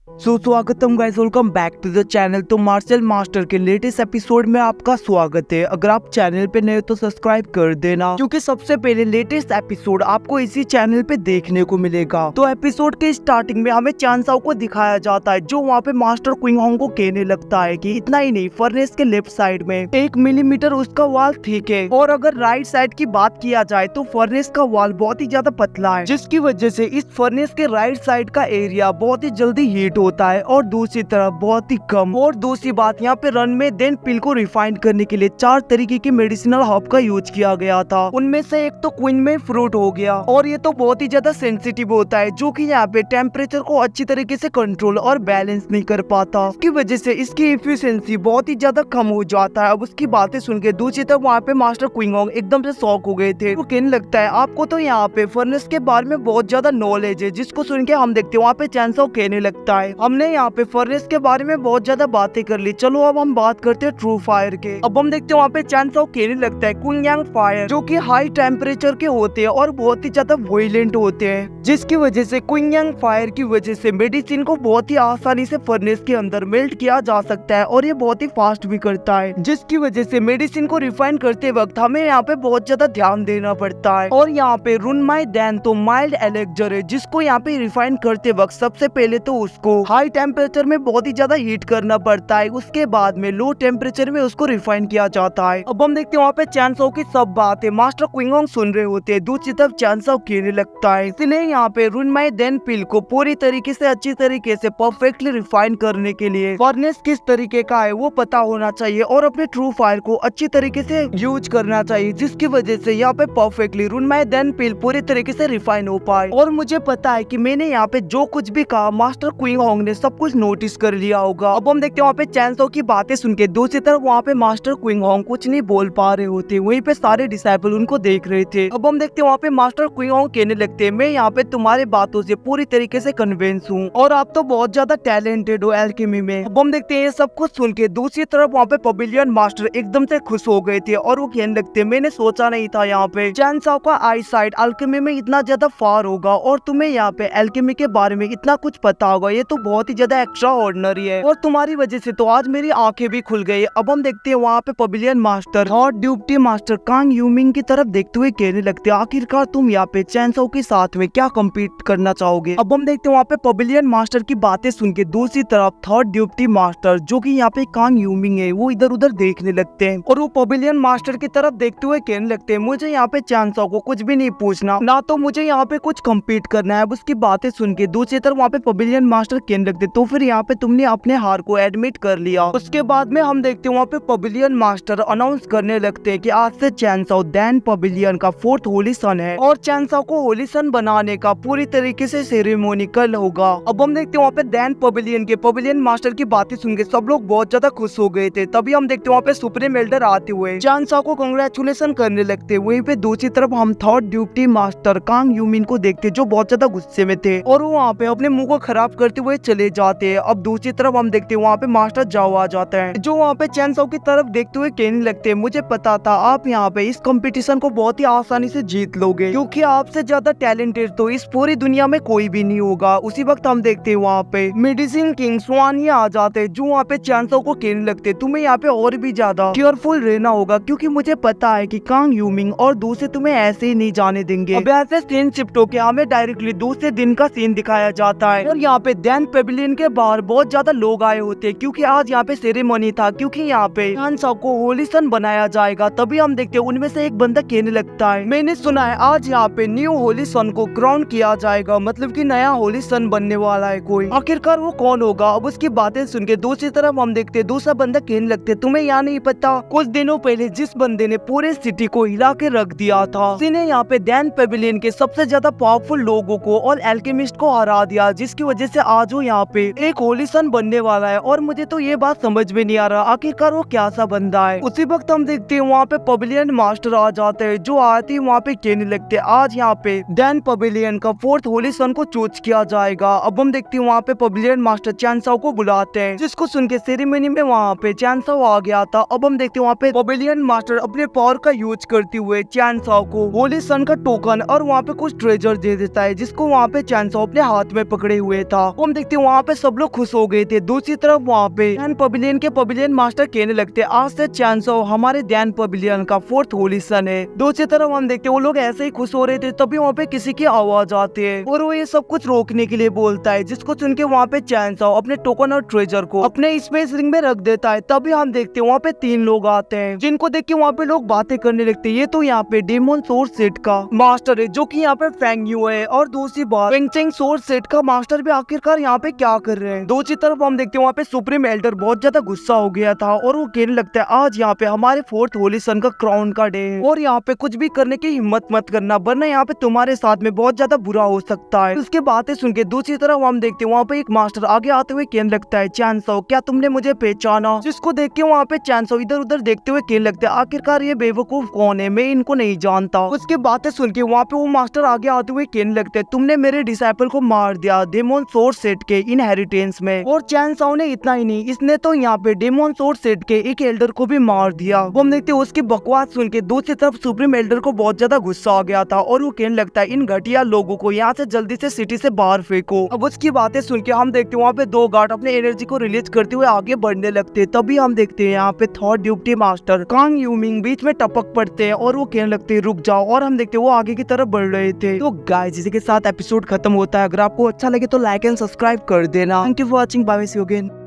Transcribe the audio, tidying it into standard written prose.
स्वागतम guys, welcome back to the channel. तो marshal master के लेटेस्ट एपिसोड में आपका स्वागत है। अगर आप चैनल पे नए हो तो सब्सक्राइब कर देना, क्योंकि सबसे पहले लेटेस्ट एपिसोड आपको इसी चैनल पे देखने को मिलेगा। तो एपिसोड के स्टार्टिंग में हमें चान साओ को दिखाया जाता है, जो वहाँ पे मास्टर क्विंग होंग को कहने लगता है कि इतना ही नहीं, फर्नेस के लेफ्ट साइड में 1 मिलीमीटर उसका वाल ठीक है, और अगर राइट साइड की बात किया जाए तो फर्नेस का वाल बहुत ही ज्यादा पतला है, जिसकी वजह से इस फर्नेस के राइट साइड का एरिया बहुत ही जल्दी हीट होता है और दूसरी तरफ बहुत ही कम। और दूसरी बात, यहाँ पे रन में देन पिल को रिफाइन करने के लिए 4 तरीके के मेडिसिनल हर्ब का यूज किया गया था। उनमें से एक तो क्वीन में फ्रूट हो गया, और ये तो बहुत ही ज्यादा सेंसिटिव होता है, जो कि यहाँ पे टेम्परेचर को अच्छी तरीके से कंट्रोल और बैलेंस नहीं कर पाता। इसकी वजह से इसकी एफिशिएंसी बहुत ही ज्यादा कम हो जाता है। अब उसकी बातें सुन के दूसरी तरफ वहाँ पे मास्टर क्विंग होंग एकदम से शॉक हो गए थे। वो कहने लगता है, आपको तो यहाँ पे फर्नेस के बारे में बहुत ज्यादा नॉलेज है। जिसको सुन के हम देखते हैं वहाँ पे चान साओ कहने लगता है, हमने यहाँ पे फर्नेस के बारे में बहुत ज्यादा बातें कर ली, चलो अब हम बात करते हैं ट्रू फायर के। अब हम देखते हैं वहाँ पे चान साओ कहने लगता है, कुंग फायर जो कि हाई टेम्परेचर के होते हैं और बहुत ही ज्यादा वायलेंट होते हैं, जिसकी वजह से कुंग फायर की वजह से मेडिसिन को बहुत ही आसानी से फर्नेस के अंदर मेल्ट किया जा सकता है, और ये बहुत ही फास्ट भी करता है, जिसकी वजह से मेडिसिन को रिफाइन करते वक्त हमें यहाँ पे बहुत ज्यादा ध्यान देना पड़ता है। और यहाँ पे रुन माई दैन तो माइल्ड एलेक्जर है, जिसको यहाँ पे रिफाइन करते वक्त सबसे पहले तो उसको हाई टेम्परेचर में बहुत ही ज्यादा हीट करना पड़ता है, उसके बाद में लो टेम्परेचर में उसको रिफाइन किया जाता है। अब हम देखते हैं वहाँ पे चान साओ की सब बातें मास्टर क्विंग होंग सुन रहे होते हैं। दूसरी तरफ चान साओ कहने लगता है, इसलिए यहाँ पे रुन माई देन पिल को पूरी तरीके से अच्छी तरीके से परफेक्टली रिफाइन करने के लिए फर्नेस किस तरीके का है वो पता होना चाहिए, और अपने ट्रू फायर को अच्छी तरीके से यूज करना चाहिए, जिसकी वजह से यहाँ पे परफेक्टली रुन माई देन पिल पूरी तरीके से रिफाइन हो पाए। और मुझे पता है कि मैंने यहाँ पे जो कुछ भी कहा मास्टर क्विंग होंग ने सब कुछ नोटिस कर लिया होगा। अब हम देखते हैं वहाँ पे चान साओ की बातें सुन के दूसरी तरफ वहाँ पे मास्टर क्विंग होंग कुछ नहीं बोल पा रहे होते, वहीं पे सारे डिसाइपल उनको देख रहे थे। अब हम देखते हैं वहाँ पे मास्टर क्विंग होंग कहने लगते हैं, मैं यहाँ पे तुम्हारे बातों से पूरी तरीके से कन्विंस हूँ, और आप तो बहुत ज्यादा टैलेंटेड हो एल्केमी में। अब हम देखते हैं ये सब कुछ सुन के दूसरी तरफ वहाँ पे पवेलियन मास्टर एकदम से खुश हो गए थे, और वो कहने लगते हैं, मैंने सोचा नहीं था यहाँ पे चान साओ का आई साइड एल्केमी में इतना ज्यादा फार होगा, और तुम्हें यहाँ पे एल्केमी के बारे में इतना कुछ पता होगा, ये तो बहुत ही ज्यादा एक्स्ट्रा ऑर्डिनरी है, और तुम्हारी वजह से तो आज मेरी आंखें भी खुल गई। अब हम देखते हैं वहाँ पे pavilion master thought duty master कांग यूमिंग की तरफ देखते हुए कहने लगते हैं, आखिरकार तुम यहाँ पे चान साओ के साथ में क्या कम्पीट करना चाहोगे। अब हम देखते हैं वहाँ पे पवेलियन मास्टर की बातें सुन के दूसरी तरफ थॉट ड्यूटी मास्टर जो कि यहाँ पे कांग यूमिंग है वो इधर उधर देखने लगते हैं, और वो पवेलियन मास्टर की तरफ देखते हुए कहने लगते हैं, मुझे यहाँ पे चान साओ को कुछ भी नहीं पूछना, ना तो मुझे यहाँ पे कुछ कम्पीट करना है। अब उसकी बातें सुन के दूसरी तरफ वहाँ पे पवेलियन मास्टर कहने लगते, तो फिर यहाँ पे तुमने अपने हार को एडमिट कर लिया। उसके बाद में हम देखते हैं वहाँ पे पवेलियन मास्टर अनाउंस करने लगते हैं कि आज से चान साओ दैन पवेलियन का 4th होली सन है, और चान साओ को होली सन बनाने का पूरी तरीके से सेरेमोनी कल होगा। अब हम देखते हैं वहाँ पे दैन पवेलियन के पवेलियन मास्टर की बातें सुन के सब लोग बहुत ज्यादा खुश हो गए थे। तभी हम देखते हैं वहाँ पे सुप्रीम एल्डर आते हुए चान साओ को कांग्रेचुलेशन करने लगते। वहीं पे दूसरी तरफ हम थॉट ड्यूटी मास्टर कांग यूमिन को देखते जो बहुत ज्यादा गुस्से में थे, और वो वहाँ पे अपने मुंह को खराब करते हुए चले जाते हैं। अब दूसरी तरफ हम देखते हैं वहाँ पे मास्टर जाओ आ जाता है, जो वहाँ पे चान साओ की तरफ देखते हुए कहने लगते हैं, मुझे पता था आप यहाँ पे इस कंपटीशन को बहुत ही आसानी से जीत लोगे, क्योंकि आपसे ज्यादा टैलेंटेड तो इस पूरी दुनिया में कोई भी नहीं होगा। उसी वक्त हम देखते हैं वहाँ पे मेडिसिन किंग स्वान आ जाते हैं, जो वहाँ पे चान साओ को कहने लगते हैं, तुम्हें यहाँ पे और भी ज्यादा केयरफुल रहना होगा, क्योंकि मुझे पता है कि कांग यूमिंग और दूसरे तुम्हें ऐसे ही नहीं जाने देंगे। अब ऐसे सीन शिफ्ट होके हमें डायरेक्टली दूसरे दिन का सीन दिखाया जाता है, और यहाँ पे दैन पेविलियन के बाहर बहुत ज्यादा लोग आए होते हैं, क्योंकि आज यहाँ पे सेरेमनी था, क्योंकि यहाँ पे चान साओ को होली सन बनाया जाएगा। तभी हम देखते हैं उनमें से एक बंदा कहने लगता है, मैंने सुना है आज यहाँ पे न्यू होली सन को क्राउन किया जाएगा, मतलब कि नया होली सन बनने वाला है कोई, आखिरकार वो कौन होगा। अब उसकी बातें सुन के दूसरी तरफ हम देखते हैं दूसरा बंदा कहने लगते हैं, तुम्हें यहाँ नहीं पता कुछ दिनों पहले जिस बंदे ने पूरे सिटी को हिला के रख दिया था, उसने यहाँ पे दैन पेविलियन के सबसे ज्यादा पावरफुल लोगों को और एल्केमिस्ट को हरा दिया, जिसकी वजह से आज वो यहाँ पे एक होली सन बनने वाला है। और मुझे तो ये बात समझ में नहीं आ रहा आखिरकार वो क्या सा बंदा है। उसी वक्त हम देखते हैं वहाँ पे पवेलियन मास्टर आ जाते हैं, जो आते ही वहाँ पे कहने लगते हैं, आज यहाँ पे दैन पवेलियन का 4th होली सन को चूज किया जाएगा। अब हम देखते हैं वहाँ पे पवेलियन मास्टर चान साओ को बुलाते हैं, जिसको सुन के सेरेमनी में वहाँ पे चान साओ आ गया था। अब हम देखते हैं वहाँ पे पवेलियन मास्टर अपने पावर का यूज करते हुए चान साओ को होली सन का टोकन और वहाँ पे कुछ ट्रेजर दे देता है, जिसको वहाँ पे चान साओ अपने हाथ में पकड़े हुए था। हम देखते हैं वहाँ पे सब लोग खुश हो गए थे। दूसरी तरफ वहाँ पे ध्यान पवेलियन के पवेलियन मास्टर कहने लगते आज से चैनसो हमारे ध्यान पवेलियन का 4th होली सन है। दूसरी तरफ हम देखते वो लोग ऐसे ही खुश हो रहे थे, तभी वहाँ पे किसी की आवाज आती है और वो ये सब कुछ रोकने के लिए बोलता है, जिसको सुन के वहाँ पे चैनसो अपने टोकन और ट्रेजर को अपने स्पेस रिंग में रख देता है। तभी हम देखते हैं वहाँ पे 3 लोग आते हैं, जिनको देख के वहाँ पे लोग बातें करने लगते हैं। ये तो यहाँ पे डेमन सोर्स सेट का मास्टर है, जो कि यहाँ पे फेंग यू है, और दूसरी बात फेंगचेंग सोर्स सेट का मास्टर भी आखिरकार यहाँ पे क्या कर रहे हैं। दूसरी तरफ हम देखते हैं वहाँ पे सुप्रीम एल्डर बहुत ज्यादा गुस्सा हो गया था और वो कहने लगता है आज यहाँ पे हमारे 4th होली सन का क्राउन का डे है और यहाँ पे कुछ भी करने की हिम्मत मत करना, वरना यहाँ पे तुम्हारे साथ में बहुत ज्यादा बुरा हो सकता है। उसके बातें सुन के दूसरी तरफ हम देखते हैं वहाँ पे एक मास्टर आगे आते हुए कहने लगता है चैनसो क्या तुमने मुझे पहचाना, जिसको देख के वहाँ पे चैनसो इधर उधर देखते हुए कहने लगता है आखिरकार ये बेवकूफ कौन है, मैं इनको नहीं जानता। उसके बातें सुन के वहाँ पे वो मास्टर आगे आते हुए कहने लगते हैं तुमने मेरे डिसाइपल को मार दिया डेमन सोर्स सेट के इनहेरिटेंस में, और चैनसो ने इतना ही नहीं, इसने तो यहाँ पे डेमन सोर्स सेट के एक एल्डर को भी मार दिया। वो हम देखते हैं उसकी बकवास सुन के दूसरी तरफ सुप्रीम एल्डर को बहुत ज्यादा गुस्सा आ गया था और वो कहने लगता है इन घटिया लोगों को यहाँ से जल्दी से सिटी से बाहर फेंको। अब उसकी बातें सुन के हम देखते हैं वहाँ पे 2 गार्ड अपने एनर्जी को रिलीज करते हुए आगे बढ़ने लगते हैं। तभी हम देखते हैं यहाँ पे थर्ड ड्यूटी मास्टर कांग यूमिंग बीच में टपक पड़ते हैं और वो कहने लगते हैं रुक जाओ, और हम देखते हैं वो आगे की तरफ बढ़ रहे थे। तो गाइस इसी के साथ एपिसोड खत्म होता है। अगर आपको अच्छा लगे तो लाइक एंड सब्सक्राइब कर देना। Thank you for watching, bye, see you again.